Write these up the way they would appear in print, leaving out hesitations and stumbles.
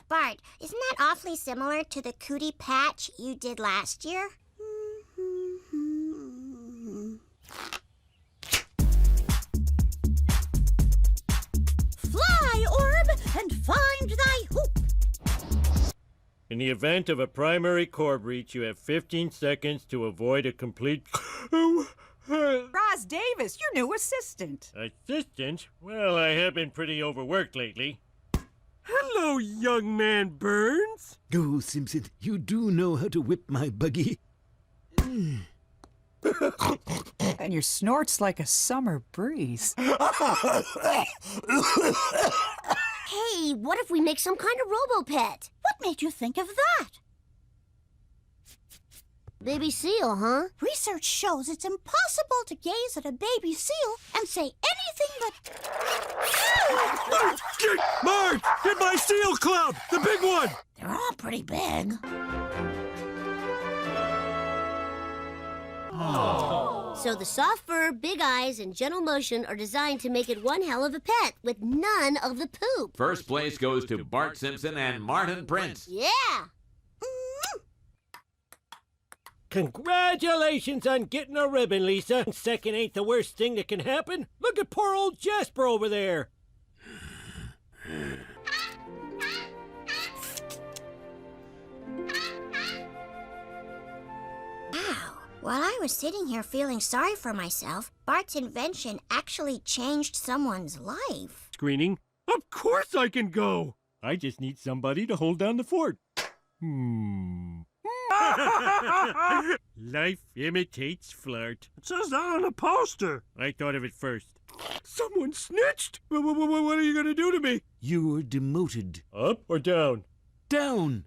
Bart, isn't that awfully similar to the cootie patch you did last year? Fly, Orb, and find thy hoop. In the event of a primary core breach, you have 15 seconds to avoid a complete... Roz Davis, your new assistant. Assistant? Well, I have been pretty overworked lately. Hello, young man Burns. Oh, Simpson, you do know how to whip my buggy. And your snort's like a summer breeze. Hey, what if we make some kind of robo-pet? What made you think of that? Baby seal, huh? Research shows it's impossible to gaze at a baby seal and say anything but... Mark, get my seal club, the big one. They're all pretty big. So the soft fur, big eyes, and gentle motion are designed to make it one hell of a pet with none of the poop. First place goes to Bart Simpson and Martin Prince. Yeah. Congratulations on getting a ribbon, Lisa. Second ain't the worst thing that can happen. Look at poor old Jasper over there. Wow. While I was sitting here feeling sorry for myself, Bart's invention actually changed someone's life. Screening? Of course I can go. I just need somebody to hold down the fort. Life imitates flirt. It says that on a poster. I thought of it first. Someone snitched? What are you going to do to me? You're demoted. Up or down? Down.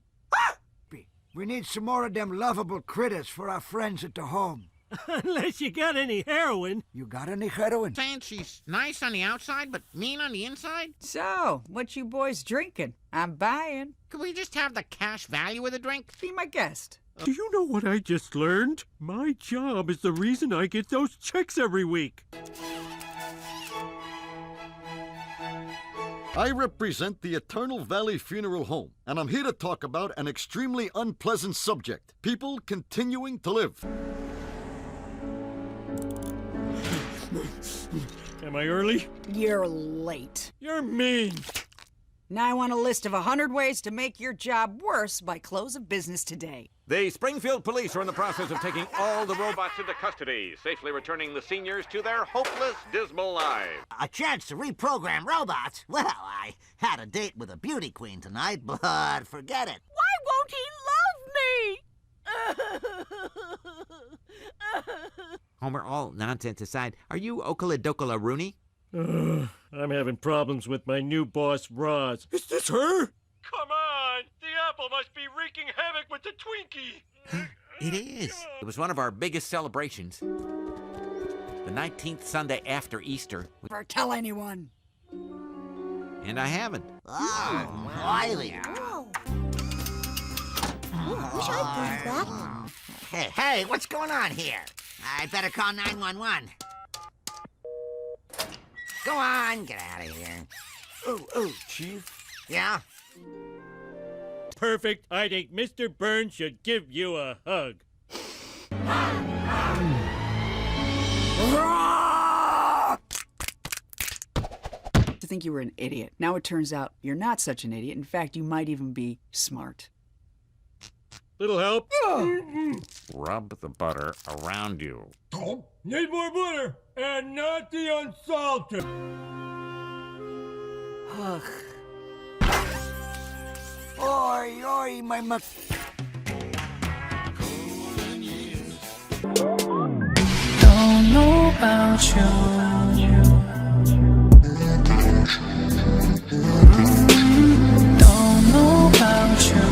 We need some more of them lovable critters for our friends at the home. Unless you got any heroin. You got any heroin? Saying she's nice on the outside, but mean on the inside? So, what you boys drinking? I'm buying. Could we just have the cash value of the drink? Be my guest. Do you know what I just learned? My job is the reason I get those checks every week. I represent the Eternal Valley Funeral Home, and I'm here to talk about an extremely unpleasant subject: people continuing to live. Am I early? You're late. You're mean. Now I want a list of 100 ways to make your job worse by close of business today. The Springfield police are in the process of taking all the robots into custody, safely returning the seniors to their hopeless, dismal lives. A chance to reprogram robots? Well, I had a date with a beauty queen tonight, but forget it. Why won't he love me? Homer, all nonsense aside, are you Okala Rooney? I'm having problems with my new boss, Roz. Is this her? Come on! The apple must be wreaking havoc with the Twinkie! It is. It was one of our biggest celebrations. The 19th Sunday after Easter. Never tell anyone. And I haven't. Oh, Wiley. Wish I'd done that. Hey, what's going on here? I better call 911. Go on, get out of here. Oh, Chief. Yeah? Perfect. I think Mr. Burns should give you a hug. To think you were an idiot. Now it turns out you're not such an idiot. In fact, you might even be smart. Little help? Rub the butter around you. Need more butter, and not the unsalted. Ugh. Oi, my muck. Don't know about you. Don't know about you.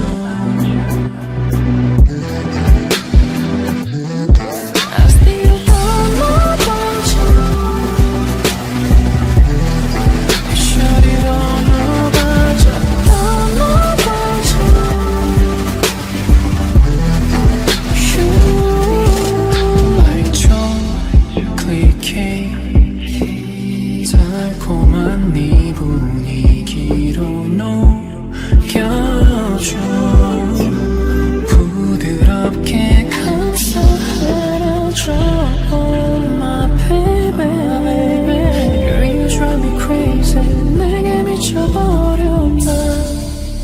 I still don't know about you. Sure you don't know about you. Don't know about you. Sure, like John, clique. 안겨줘 부드럽게 감싸 안아줘